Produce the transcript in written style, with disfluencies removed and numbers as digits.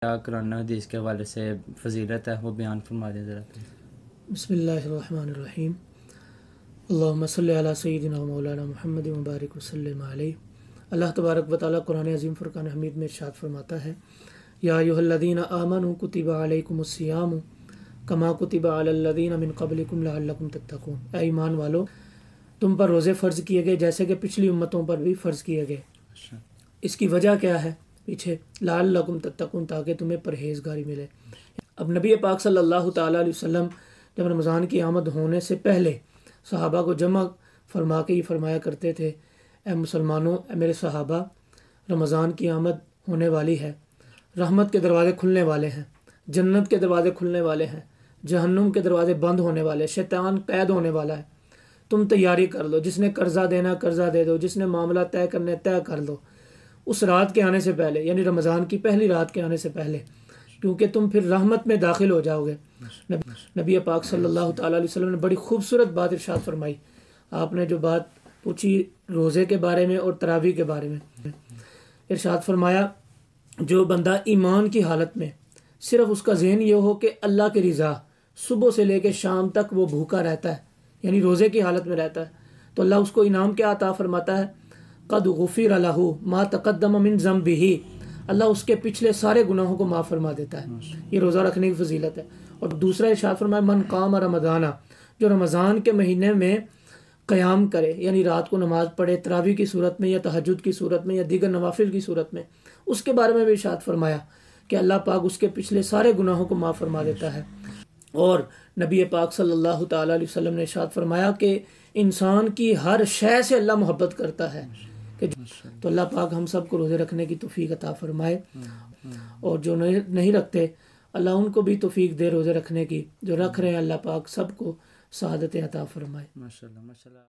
کیا قرآن حدیث کے حوالے سے فضیلت ہے وہ بیان فرما دیں ذرا۔ بسم اللہ الرحمن الرحیم، اللہم صلی علی سیدنا و مولانا محمد مبارک وسلم علیہ۔ اللہ تبارک و تعالیٰ قرآن عظیم فرقان حمید میں ارشاد فرماتا ہے، یا ایھا الذین آمنوا کتب علیکم الصیام کما کتب علی الذین من قبلکم لعلکم تتقون۔ اے ایمان والو، تم پر روزے فرض کیے گئے جیسے کہ پچھلی امتوں پر بھی فرض کیے گئے۔ اس کی وجہ کیا ہے پیچھے؟ لعلکم تتقون، تاکہ تمہیں پرہیزگاری ملے۔ اب نبی پاک صلی اللہ تعالیٰ علیہ وسلم جب رمضان کی آمد ہونے سے پہلے صحابہ کو جمع فرما کے یہ فرمایا کرتے تھے، اے مسلمانوں، اے میرے صحابہ، رمضان کی آمد ہونے والی ہے، رحمت کے دروازے کھلنے والے ہیں، جنت کے دروازے کھلنے والے ہیں، جہنم کے دروازے بند ہونے والے، شیطان قید ہونے والا ہے، تم تیاری کر لو، جس نے قرضہ دینا قرضہ دے دو، جس نے معاملہ طے کرنے طے کر لو اس رات کے آنے سے پہلے، یعنی رمضان کی پہلی رات کے آنے سے پہلے، کیونکہ تم پھر رحمت میں داخل ہو جاؤ گے۔ نبی پاک صلی اللہ تعالیٰ علیہ وسلم نے بڑی خوبصورت بات ارشاد فرمائی۔ آپ نے جو بات پوچھی روزے کے بارے میں اور تراویح کے بارے میں، ارشاد فرمایا جو بندہ ایمان کی حالت میں صرف اس کا ذہن یہ ہو کہ اللہ کی رضا، صبح سے لے کے شام تک وہ بھوکا رہتا ہے، یعنی روزے کی حالت میں رہتا ہے، تو اللہ اس کو انعام کیا عطا فرماتا ہے؟ قد غفر لہ ما تقدم من ذنبہ، اللہ اس کے پچھلے سارے گناہوں کو معاف فرما دیتا ہے۔ یہ روزہ رکھنے کی فضیلت ہے۔ اور دوسرا ارشاد فرمایا من قام رمضان، جو رمضان کے مہینے میں قیام کرے، یعنی رات کو نماز پڑھے تراویح کی صورت میں یا تہجد کی صورت میں یا دیگر نوافل کی صورت میں، اس کے بارے میں بھی ارشاد فرمایا کہ اللہ پاک اس کے پچھلے سارے گناہوں کو معاف فرما دیتا ہے۔ اور نبی پاک صلی اللہ تعالیٰ علیہ وسلم نے ارشاد فرمایا کہ انسان کی ہر شے سے اللہ محبت کرتا ہے، تو اللہ پاک ہم سب کو روزے رکھنے کی توفیق عطا فرمائے، اور جو نہیں رکھتے اللہ ان کو بھی توفیق دے روزے رکھنے کی، جو رکھ رہے ہیں اللہ پاک سب کو سعادت عطا فرمائے۔ ماشاءاللہ ماشاءاللہ۔